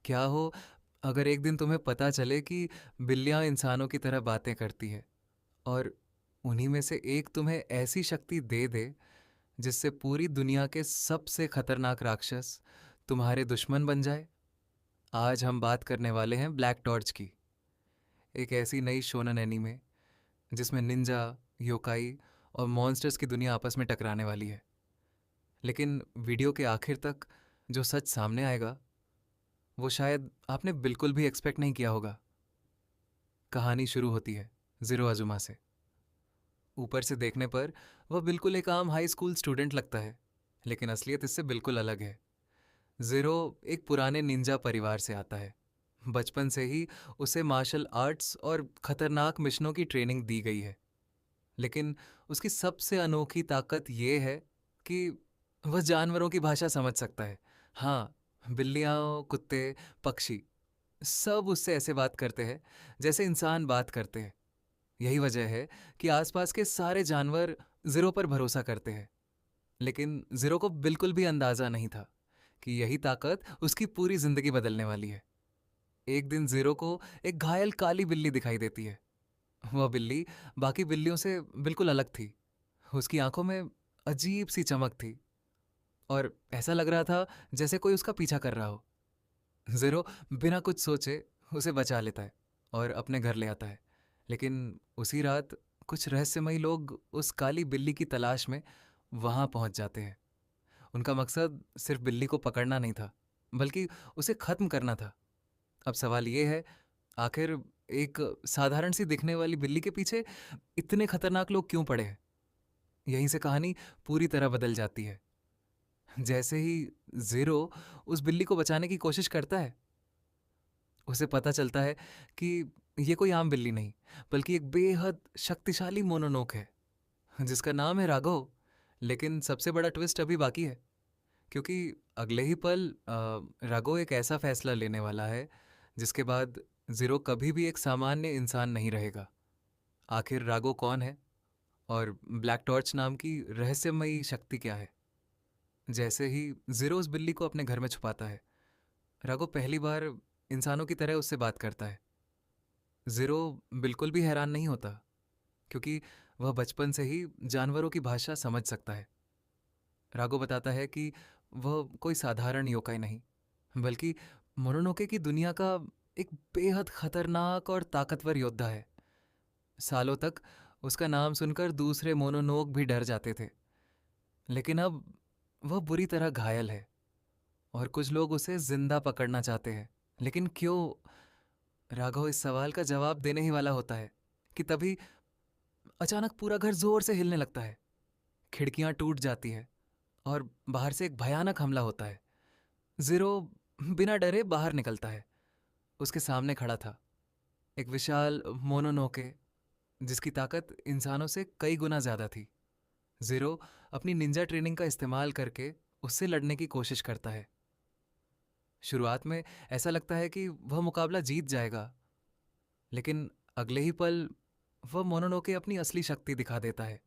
क्या हो अगर एक दिन तुम्हें पता चले कि बिल्लियां इंसानों की तरह बातें करती है और उन्हीं में से एक तुम्हें ऐसी शक्ति दे दे जिससे पूरी दुनिया के सबसे खतरनाक राक्षस तुम्हारे दुश्मन बन जाए। आज हम बात करने वाले हैं ब्लैक टॉर्च की, एक ऐसी नई शोनन एनीमे जिसमें निंजा, योकाई और मॉन्स्टर्स की दुनिया आपस में टकराने वाली है। लेकिन वीडियो के आखिर तक जो सच सामने आएगा वो शायद आपने बिल्कुल भी एक्सपेक्ट नहीं किया होगा। कहानी शुरू होती है ज़ीरो अजुमा से। ऊपर से देखने पर वह बिल्कुल एक आम हाई स्कूल स्टूडेंट लगता है, लेकिन असलियत इससे बिल्कुल अलग है। ज़ीरो एक पुराने निंजा परिवार से आता है। बचपन से ही उसे मार्शल आर्ट्स और खतरनाक मिशनों की ट्रेनिंग दी गई है। लेकिन उसकी सबसे अनोखी ताकत ये है कि वह जानवरों की भाषा समझ सकता है। हाँ, बिल्लियाँ, कुत्ते, पक्षी सब उससे ऐसे बात करते हैं जैसे इंसान बात करते हैं। यही वजह है कि आसपास के सारे जानवर ज़ीरो पर भरोसा करते हैं। लेकिन ज़ीरो को बिल्कुल भी अंदाज़ा नहीं था कि यही ताकत उसकी पूरी ज़िंदगी बदलने वाली है। एक दिन ज़ीरो को एक घायल काली बिल्ली दिखाई देती है। वह बिल्ली बाकी बिल्लियों से बिल्कुल अलग थी। उसकी आंखों में अजीब सी चमक थी और ऐसा लग रहा था जैसे कोई उसका पीछा कर रहा हो। ज़ीरो बिना कुछ सोचे उसे बचा लेता है और अपने घर ले आता है। लेकिन उसी रात कुछ रहस्यमयी लोग उस काली बिल्ली की तलाश में वहां पहुंच जाते हैं। उनका मकसद सिर्फ बिल्ली को पकड़ना नहीं था, बल्कि उसे खत्म करना था। अब सवाल ये है, आखिर एक साधारण सी दिखने वाली बिल्ली के पीछे इतने खतरनाक लोग क्यों पड़े हैं? यहीं से कहानी पूरी तरह बदल जाती है। जैसे ही ज़ीरो उस बिल्ली को बचाने की कोशिश करता है, उसे पता चलता है कि ये कोई आम बिल्ली नहीं, बल्कि एक बेहद शक्तिशाली मोनोनोक है जिसका नाम है राघव। लेकिन सबसे बड़ा ट्विस्ट अभी बाकी है, क्योंकि अगले ही पल राघव एक ऐसा फैसला लेने वाला है जिसके बाद ज़ीरो कभी भी एक सामान्य इंसान नहीं रहेगा। आखिर राघव कौन है और ब्लैक टॉर्च नाम की रहस्यमयी शक्ति क्या है? जैसे ही ज़ीरो उस बिल्ली को अपने घर में छुपाता है, राघव पहली बार इंसानों की तरह उससे बात करता है। ज़ीरो बिल्कुल भी हैरान नहीं होता, क्योंकि वह बचपन से ही जानवरों की भाषा समझ सकता है। राघव बताता है कि वह कोई साधारण योकाई नहीं, बल्कि मोनोनोके की दुनिया का एक बेहद खतरनाक और ताकतवर योद्धा है। सालों तक उसका नाम सुनकर दूसरे मोनोनोक भी डर जाते थे, लेकिन अब वह बुरी तरह घायल है और कुछ लोग उसे जिंदा पकड़ना चाहते हैं। लेकिन क्यों? राघव इस सवाल का जवाब देने ही वाला होता है कि तभी अचानक पूरा घर जोर से हिलने लगता है। खिड़कियां टूट जाती है और बाहर से एक भयानक हमला होता है। ज़ीरो बिना डरे बाहर निकलता है। उसके सामने खड़ा था एक विशाल मोनोनोके जिसकी ताकत इंसानों से कई गुना ज्यादा थी। ज़ीरो अपनी निंजा ट्रेनिंग का इस्तेमाल करके उससे लड़ने की कोशिश करता है। शुरुआत में ऐसा लगता है कि वह मुकाबला जीत जाएगा, लेकिन अगले ही पल वह मोनोनोके अपनी असली शक्ति दिखा देता है।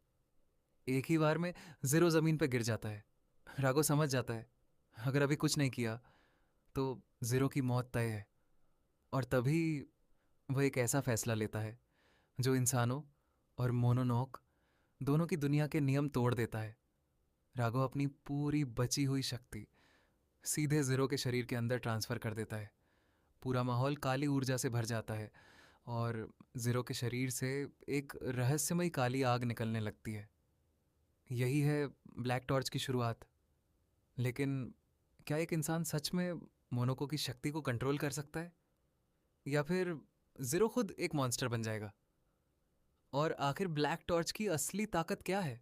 एक ही बार में ज़ीरो ज़मीन पर गिर जाता है। राघव समझ जाता है अगर अभी कुछ नहीं किया तो ज़ीरो की मौत तय है। और तभी वह एक ऐसा फैसला लेता है जो इंसानों और मोनोनोक दोनों की दुनिया के नियम तोड़ देता है। राघव अपनी पूरी बची हुई शक्ति सीधे ज़ीरो के शरीर के अंदर ट्रांसफ़र कर देता है। पूरा माहौल काली ऊर्जा से भर जाता है और ज़ीरो के शरीर से एक रहस्यमयी काली आग निकलने लगती है। यही है ब्लैक टॉर्च की शुरुआत। लेकिन क्या एक इंसान सच में मोनोको की शक्ति को कंट्रोल कर सकता है, या फिर ज़ीरो खुद एक मॉन्स्टर बन जाएगा? और आखिर ब्लैक टॉर्च की असली ताकत क्या है?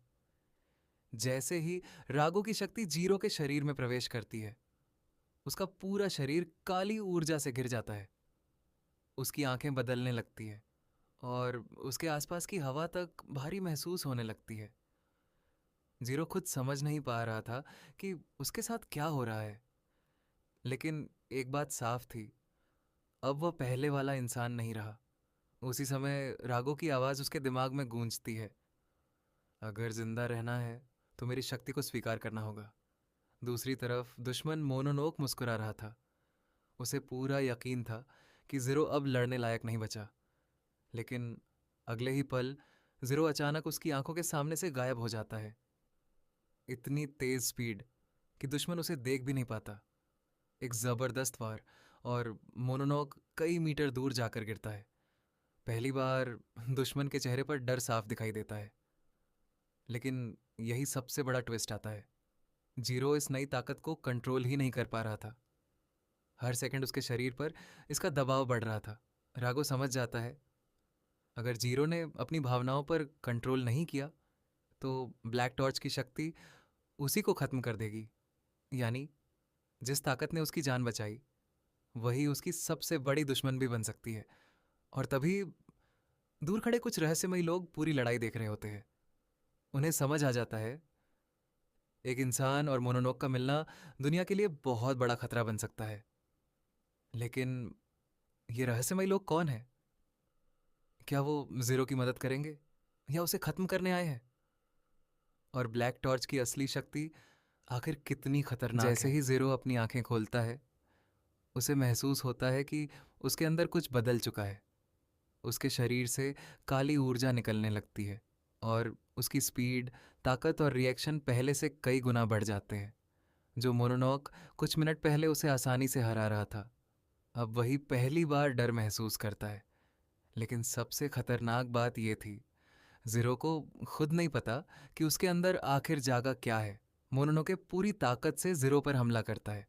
जैसे ही रागो की शक्ति जीरो के शरीर में प्रवेश करती है, उसका पूरा शरीर काली ऊर्जा से घिर जाता है। उसकी आंखें बदलने लगती है और उसके आसपास की हवा तक भारी महसूस होने लगती है। जीरो खुद समझ नहीं पा रहा था कि उसके साथ क्या हो रहा है, लेकिन एक बात साफ थी, अब वह पहले वाला इंसान नहीं रहा। उसी समय रागो की आवाज़ उसके दिमाग में गूंजती है, अगर जिंदा रहना है तो मेरी शक्ति को स्वीकार करना होगा। दूसरी तरफ दुश्मन मोनोनोक मुस्कुरा रहा था। उसे पूरा यकीन था कि ज़ीरो अब लड़ने लायक नहीं बचा। लेकिन अगले ही पल ज़ीरो अचानक उसकी आंखों के सामने से गायब हो जाता है। इतनी तेज स्पीड कि दुश्मन उसे देख भी नहीं पाता। एक ज़बरदस्त वार, और मोनोनोक कई मीटर दूर जाकर गिरता है। पहली बार दुश्मन के चेहरे पर डर साफ दिखाई देता है। लेकिन यही सबसे बड़ा ट्विस्ट आता है। जीरो इस नई ताकत को कंट्रोल ही नहीं कर पा रहा था। हर सेकंड उसके शरीर पर इसका दबाव बढ़ रहा था। रागो समझ जाता है, अगर जीरो ने अपनी भावनाओं पर कंट्रोल नहीं किया तो ब्लैक टॉर्च की शक्ति उसी को खत्म कर देगी। यानी जिस ताकत ने उसकी जान बचाई, वही उसकी सबसे बड़ी दुश्मन भी बन सकती है। और तभी दूर खड़े कुछ रहस्यमयी लोग पूरी लड़ाई देख रहे होते हैं। उन्हें समझ आ जाता है, एक इंसान और मोनोनोक का मिलना दुनिया के लिए बहुत बड़ा खतरा बन सकता है। लेकिन ये रहस्यमयी लोग कौन है? क्या वो जीरो की मदद करेंगे या उसे खत्म करने आए हैं? और ब्लैक टॉर्च की असली शक्ति आखिर कितनी खतरनाक है? जैसे ही जीरो अपनी आंखें खोलता है, उसे महसूस होता है कि उसके अंदर कुछ बदल चुका है। उसके शरीर से काली ऊर्जा निकलने लगती है, और उसकी स्पीड, ताकत और रिएक्शन पहले से कई गुना बढ़ जाते हैं। जो मोनोनोक कुछ मिनट पहले उसे आसानी से हरा रहा था, अब वही पहली बार डर महसूस करता है। लेकिन सबसे खतरनाक बात यह थी, जीरो को खुद नहीं पता कि उसके अंदर आखिर जागा क्या है। मोनोनोके पूरी ताकत से जीरो पर हमला करता है,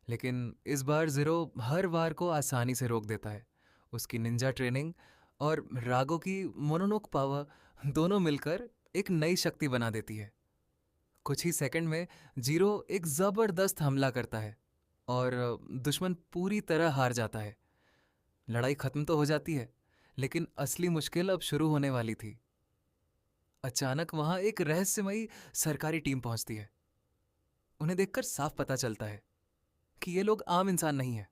लेकिन इस बार जीरो हर वार को आसानी से रोक देता है। उसकी निंजा ट्रेनिंग और रागो की मोनोनोक पावर दोनों मिलकर एक नई शक्ति बना देती है। कुछ ही सेकंड में जीरो एक जबरदस्त हमला करता है और दुश्मन पूरी तरह हार जाता है। लड़ाई खत्म तो हो जाती है, लेकिन असली मुश्किल अब शुरू होने वाली थी। अचानक वहां एक रहस्यमयी सरकारी टीम पहुंचती है। उन्हें देखकर साफ पता चलता है कि ये लोग आम इंसान नहीं है।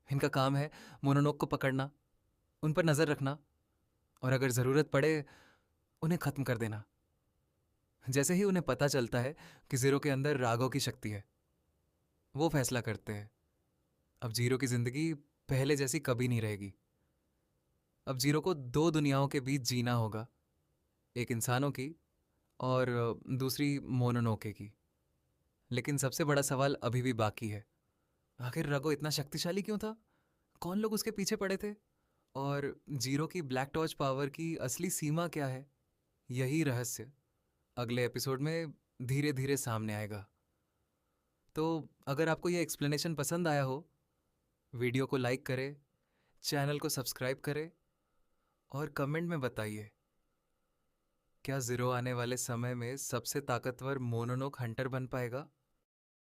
इनका काम है मोनोनोक को पकड़ना, उन पर नजर रखना, और अगर जरूरत पड़े उन्हें खत्म कर देना। जैसे ही उन्हें पता चलता है कि जीरो के अंदर राघव की शक्ति है, वो फैसला करते हैं, अब जीरो की जिंदगी पहले जैसी कभी नहीं रहेगी। अब जीरो को दो दुनियाओं के बीच जीना होगा, एक इंसानों की और दूसरी मोनोनोके की। लेकिन सबसे बड़ा सवाल अभी भी बाकी है, आखिर राघव इतना शक्तिशाली क्यों था? कौन लोग उसके पीछे पड़े थे? और जीरो की ब्लैक टॉर्च पावर की असली सीमा क्या है? यही रहस्य अगले एपिसोड में धीरे धीरे सामने आएगा। तो अगर आपको यह एक्सप्लेनेशन पसंद आया हो, वीडियो को लाइक करें, चैनल को सब्सक्राइब करें और कमेंट में बताइए, क्या जीरो आने वाले समय में सबसे ताकतवर मोनोनोक हंटर बन पाएगा?